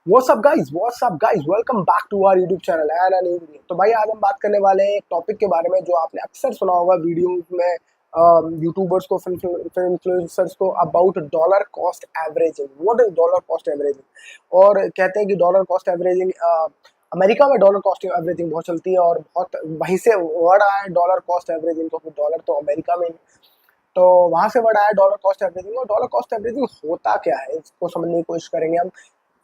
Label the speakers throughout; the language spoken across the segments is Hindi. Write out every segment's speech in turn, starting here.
Speaker 1: What's up guys, welcome back to our YouTube channel and a new video. तो भाई आज हम बात करने वाले हैं एक टॉपिक के बारे में जो आपने अक्सर सुना होगा वीडियोस में यूट्यूबर्स को, फिल्म इन्फ्लुएंसर्स को, about dollar cost averaging. What is dollar cost averaging? और कहते हैं कि डॉलर कॉस्ट एवरेजिंग अमेरिका में डॉलर कॉस्ट एवरेजिंग बहुत चलती है और बहुत वहीं से वर्ड आया है डॉलर कॉस्ट एवरेजिंग, क्योंकि डॉलर तो अमेरिका में ही है। तो वहां से वर्ड आया डॉलर कॉस्ट एवरेजिंग। और डॉलर कॉस्ट एवरेजिंग होता क्या है इसको समझने की कोशिश करेंगे हम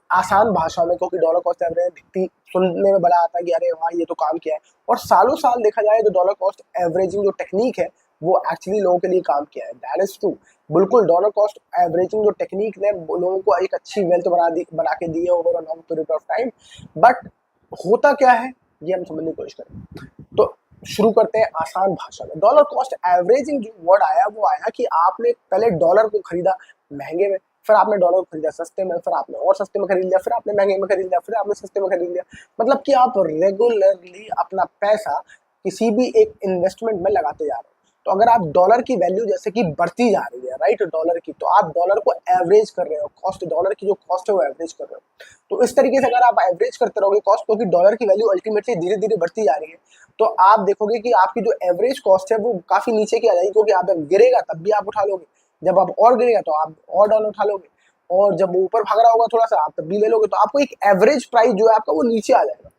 Speaker 1: आसान भाषा में, क्योंकि डॉलर कॉस्ट एवरेज दिखती सुनने में बड़ा आता है कि अरे वाह ये तो काम किया है। और सालों साल देखा जाए तो डॉलर कॉस्ट एवरेजिंग जो टेक्निक है वो एक्चुअली लोगों के लिए काम किया है। That is true. बिल्कुल डॉलर कॉस्ट एवरेजिंग जो टेक्निक ने लोगों को एक अच्छी वेल्थ बना के दी है over a long period of time. But होता क्या है ये हम समझने की कोशिश करें। तो शुरू करते हैं आसान भाषा में। डॉलर कॉस्ट एवरेजिंग जो वर्ड आया वो आया कि आपने पहले डॉलर को खरीदा महंगे में, फिर आपने डॉलर को खरीदा सस्ते में, फिर आपने और सस्ते में खरीद लिया, फिर आपने महंगे में खरीद लिया, फिर आपने सस्ते में खरीद लिया। मतलब कि आप रेगुलरली अपना पैसा किसी भी एक इन्वेस्टमेंट में लगाते जा रहे हो। तो अगर आप डॉलर की वैल्यू जैसे कि बढ़ती जा रही है राइट डॉलर की, तो आप डॉलर को एवरेज कर रहे हो, कॉस्ट डॉलर की जो कॉस्ट है वो एवरेज कर रहे हो। तो इस तरीके से अगर आप एवरेज करते रहोगे कॉस्ट, क्योंकि डॉलर की वैल्यू अल्टीमेटली धीरे धीरे बढ़ती जा रही है, तो आप देखोगे कि आपकी जो एवरेज कॉस्ट है वो काफी नीचे की आ जाएगी, क्योंकि आप जब गिरेगा तब भी आप उठा लोगे, जब आप और गिरेगा तो आप और डॉलर उठा लोगे, और जब वो ऊपर भाग रहा होगा थोड़ा सा आप तब भी ले लोगे। तो आपको एक एवरेज प्राइस जो है आपका वो नीचे आ जाएगा।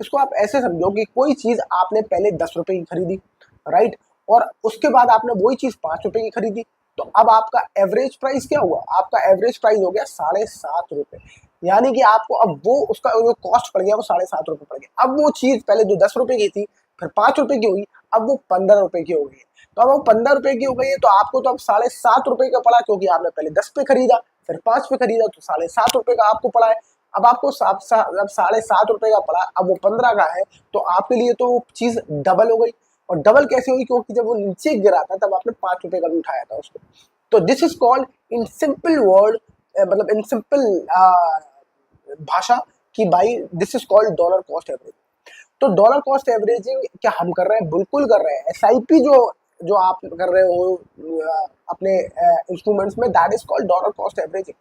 Speaker 1: इसको आप ऐसे समझो कि कोई चीज आपने पहले 10 रुपए की खरीदी राइट, और उसके बाद आपने वही चीज 5 रुपए की खरीदी, तो अब आपका एवरेज प्राइस क्या हुआ? आपका एवरेज प्राइस हो गया 7.5 रुपए। यानी कि आपको अब वो उसका जो कॉस्ट पड़ गया वो 7.5 रुपए पड़ गया। अब वो चीज पहले जो 10 रुपए की थी फिर 5 रुपए की हुई, अब वो 15 रुपए की हो गई है। तो अब वो 15 रुपए की हो गई है, तो आपको तो अब 7.5 रुपए का पड़ा, क्योंकि आपने पहले 10 पे खरीदा फिर 5 पे खरीदा, तो 7.5 रुपए का आपको पड़ा है। अब आपको जब 7.5 रुपए का पड़ा, अब वो 15 का है, तो आपके लिए तो वो चीज डबल हो गई। और डबल कैसे हुई? क्योंकि जब वो नीचे गिरा था तब आपने 5 रुपए का भी उठाया था उसको। तो this is called in simple word, मतलब इन सिंपल भाषा कि भाई this is called dollar cost average. तो डॉलर कॉस्ट एवरेजिंग क्या हम कर रहे हैं? बिल्कुल कर रहे हैं। एसआईपी जो जो आप कर रहे हो अपने इंस्ट्रूमेंट्स में, that is called dollar cost averaging.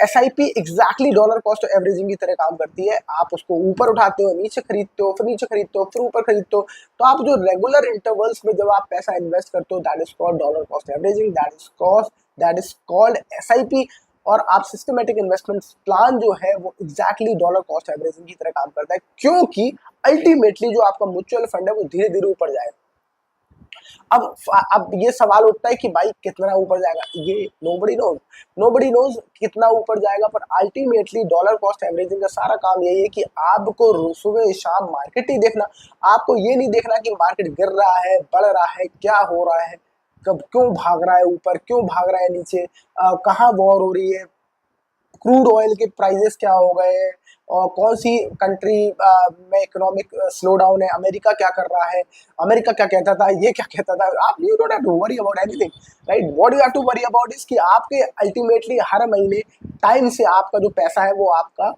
Speaker 1: SIP exactly dollar cost averaging की तरह काम करती है। आप उसको ऊपर उठाते हो, नीचे खरीदते हो, फिर नीचे खरीदते हो, फिर ऊपर खरीदते हो। तो आप जो रेगुलर इंटरवल्स में जब आप पैसा इन्वेस्ट करते हो, that is called dollar cost averaging, that is called SIP. और आप सिस्टमेटिक इन्वेस्टमेंट प्लान जो है वो एग्जैक्टली डॉलर कॉस्ट एवरेजिंग की तरह काम करता है, क्योंकि अल्टीमेटली जो आपका म्यूचुअल फंड है वो धीरे धीरे ऊपर जाएगा। अब ये सवाल उठता है कि भाई कितना ऊपर जाएगा, ये नोबडी नोज कितना ऊपर जाएगा। पर अल्टीमेटली डॉलर कॉस्ट एवरेजिंग का सारा काम यही है कि आपको सुबह शाम मार्केट ही देखना। आपको ये नहीं देखना कि मार्केट गिर रहा है, बढ़ रहा है, क्या हो रहा है, कब क्यों भाग रहा है ऊपर, क्यों भाग रहा है नीचे, कहाँ वॉर हो रही है, क्रूड ऑयल के प्राइसेस क्या हो गए हैं, और कौन सी कंट्री में इकोनॉमिक स्लो डाउन है, अमेरिका क्या कर रहा है, अमेरिका क्या कहता था, ये क्या कहता था। आप you don't have to worry about anything right. What you have to worry about is कि आपके अल्टीमेटली हर महीने टाइम से आपका जो पैसा है वो आपका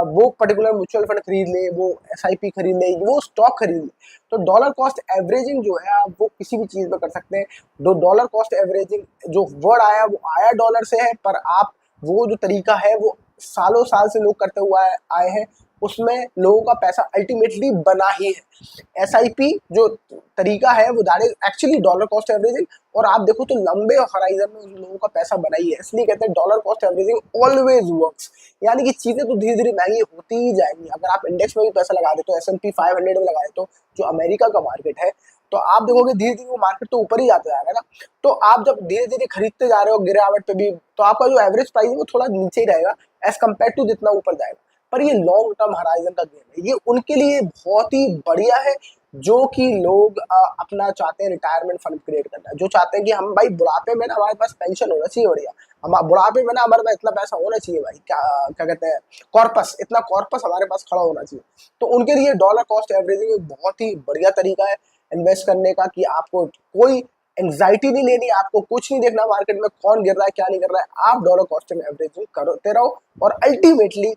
Speaker 1: वो पर्टिकुलर म्यूचुअल फंड खरीद ले, वो एसआईपी खरीद ले, वो स्टॉक खरीद ले। तो डॉलर कॉस्ट एवरेजिंग जो है आप वो किसी भी चीज में कर सकते हैं। जो डॉलर कॉस्ट एवरेजिंग जो वर्ड आया वो आया डॉलर से है, पर आप वो जो तरीका है वो सालों साल से लोग करते हुए आए हैं, उसमें लोगों का पैसा अल्टीमेटली बना ही है। एसआईपी जो तरीका है वो that is actually dollar cost averaging. और आप देखो तो लंबे हराइजन में उन लोगों का पैसा बना ही है, इसलिए कहते हैं dollar cost averaging always works. यानी कि चीजें तो धीरे धीरे महंगी होती ही जाएंगी। अगर आप इंडेक्स में भी पैसा लगा देते हो, S&P 500 में लगाए तो जो अमेरिका का मार्केट है, तो आप देखोगे धीरे धीरे वो मार्केट तो ऊपर ही जाता जा रहा है ना। तो आप जब धीरे धीरे खरीदते जा रहे हो गिरावट पे भी, तो आपका जो एवरेज प्राइस है वो थोड़ा नीचे ही रहेगा एज कम्पेयर टू जितना ऊपर जाएगा। पर ये लॉन्ग टर्म हराइजन का गेम है, ये उनके लिए बहुत ही बढ़िया है जो कि लोग अपना चाहते हैं रिटायरमेंट फंड क्रिएट करना, जो चाहते हैं कि हम भाई बुढ़ापे में ना हमारे पास पेंशन होना चाहिए बढ़िया, हम बुढ़ापे में ना हमारे पास इतना पैसा होना चाहिए भाई, क्या क्या कहते हैं, कॉर्पस, इतना कॉर्पस हमारे पास खड़ा होना चाहिए। तो उनके लिए डॉलर कॉस्ट एवरेजिंग एक बहुत ही बढ़िया तरीका है इन्वेस्ट करने का, कि आपको कोई एंग्जाइटी नहीं लेनी, आपको कुछ नहीं देखना मार्केट में कौन गिर रहा है क्या नहीं कर रहा है, आप डॉलर कॉस्ट एवरेजिंग करते रहो और अल्टीमेटली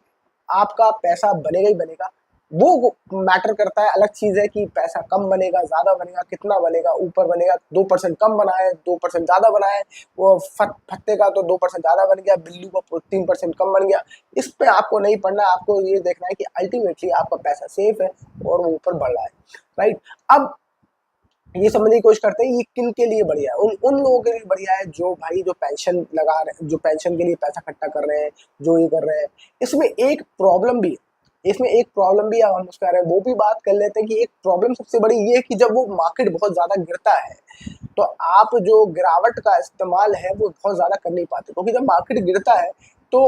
Speaker 1: आपका पैसा बनेगा ही बनेगा। वो मैटर करता है। अलग चीज़ है कि पैसा कम बनेगा, ज़्यादा बनेगा, कितना बनेगा, ऊपर बनेगा, 2% कम बना है, 2% ज़्यादा बना है, वो फत्ते का तो 2% ज़्यादा बन गया, बिल्लू का 3% कम बन गया। इस पे आपको नहीं पढ़ना है, आपको ये देखना है कि अल्टीमेटली आपका पैसा सेफ है और वो ऊपर बढ़ रहा है, राइट। अब ये समझने की कोशिश करते हैं ये किन के लिए बढ़िया है। उन उन लोगों के लिए बढ़िया है जो भाई जो पेंशन लगा रहे हैं, जो पेंशन के लिए पैसा इकट्ठा कर रहे हैं, जो ये कर रहे हैं। इसमें एक प्रॉब्लम भी है, इसमें एक प्रॉब्लम भी है, हम उसके बारे में वो भी बात कर लेते हैं कि एक प्रॉब्लम सबसे बड़ी ये है कि जब वो मार्केट बहुत ज़्यादा गिरता है तो आप जो गिरावट का इस्तेमाल है वो बहुत ज़्यादा कर नहीं पाते, क्योंकि जब मार्केट गिरता है तो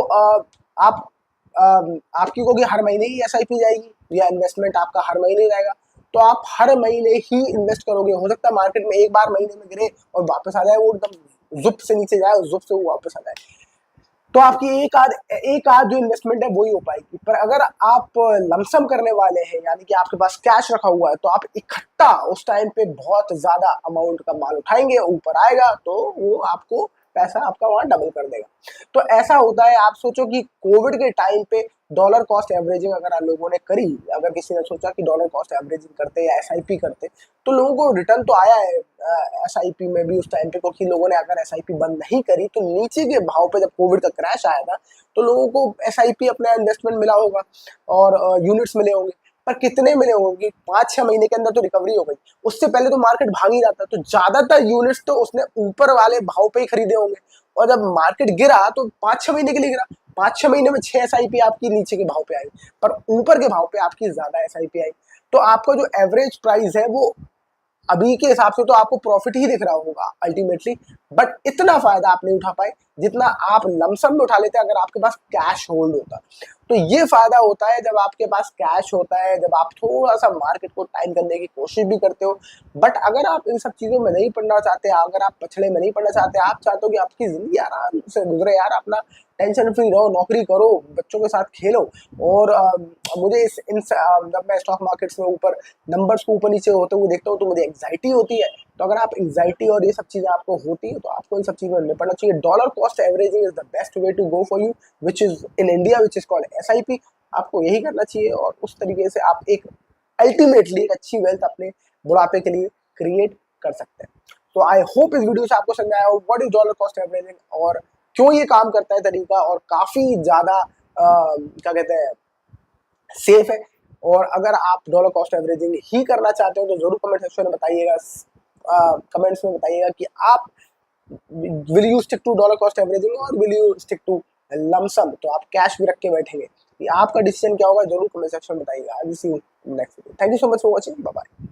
Speaker 1: आप अ, आपकी क्योंकि हर महीने ही एसआईपी जाएगी या इन्वेस्टमेंट आपका हर महीने जाएगा, तो आप हर महीने ही इन्वेस्ट करोगे। हो सकता है मार्केट में एक बार महीने में गिरे और वापस आ जाए, वो एकदम जुप से नीचे जाए और जुप से वो वापस आ जाए, तो आपकी एक आध जो इन्वेस्टमेंट है वो ही हो पाएगी। पर अगर आप लमसम करने वाले हैं, यानी कि आपके पास कैश रखा हुआ है, तो आप इकट्ठा उस टाइम पे बहुत ज्यादा अमाउंट का माल उठाएंगे, ऊपर आएगा तो वो आपको पैसा आपका वहां डबल कर देगा। तो ऐसा होता है। आप सोचो कि कोविड के टाइम पे डॉलर कॉस्ट एवरेजिंग अगर आप लोगों ने करी, अगर किसी ने सोचा कि डॉलर कॉस्ट एवरेजिंग करते या एसआईपी करते, तो लोगों को रिटर्न तो आया है एसआईपी में भी उस टाइम पे, क्योंकि लोगों ने अगर एसआईपी बंद नहीं करी तो नीचे के भाव पे जब कोविड का क्रैश आया था तो लोगों को एसआईपी अपना इन्वेस्टमेंट मिला होगा और यूनिट्स मिले होंगे। पर कितने मिले होंगे? 5-6 महीने के अंदर तो रिकवरी हो गई। उससे पहले तो मार्केट भाग ही जाता, तो ज्यादातर यूनिट्स तो उसने ऊपर वाले भाव पे ही खरीदे होंगे, और जब मार्केट गिरा तो 5-6 महीने के लिए गिरा, 5-6 महीने में 6 एसआईपी आपकी नीचे के भाव पे आई, पर ऊपर के भाव पे आपकी ज्यादा एसआईपी आई। तो आपका जो एवरेज प्राइस है वो अभी के हिसाब से तो आपको प्रॉफिट ही दिख रहा होगा अल्टीमेटली, बट इतना फायदा आप नहीं उठा पाए जितना आप लमसम में उठा लेते अगर आपके पास कैश होल्ड होता। तो ये फायदा होता है जब आपके पास कैश होता है, जब आप थोड़ा सा मार्केट को टाइम करने की कोशिश भी करते हो। बट अगर आप इन सब चीजों में नहीं पढ़ना चाहते, अगर आप पछड़े में नहीं पढ़ना चाहते, आप चाहते हो कि आपकी जिंदगी आराम से गुजरे यार, अपना टेंशन फ्री रहो, नौकरी करो, बच्चों के साथ खेलो, और मुझे जब मैं स्टॉक मार्केट्स में ऊपर नंबर्स को ऊपर नीचे होते हुए देखता हूँ तो मुझे एंग्जाइटी होती है। तो अगर आप एंग्जाइटी और ये सब चीज़ें आपको होती है तो आपको इन सब चीज़ों में निपटना चाहिए। Dollar cost averaging is the best way to go for you, which is in India, which is called SIP. आपको यही करना चाहिए और उस तरीके से आप एक अल्टीमेटली एक अच्छी वेल्थ अपने बुढ़ापे के लिए क्रिएट कर सकते हैं। तो आई होप इस वीडियो से आपको समझ आया हो what is dollar cost averaging और क्यों ये काम करता है तरीका, और काफ़ी ज़्यादा क्या कहते हैं सेफ है। और अगर आप डॉलर कॉस्ट एवरेजिंग ही करना चाहते हो तो जरूर कमेंट सेक्शन में बताइएगा, कमेंट्स में बताइएगा कि आप will you stick to dollar cost averaging और will you stick to lump sum, तो आप कैश भी रख के बैठेंगे, ये आपका डिसीजन क्या होगा जरूर कमेंट सेक्शन में बताइएगा। I will see you next video. Thank you so much for watching, bye bye.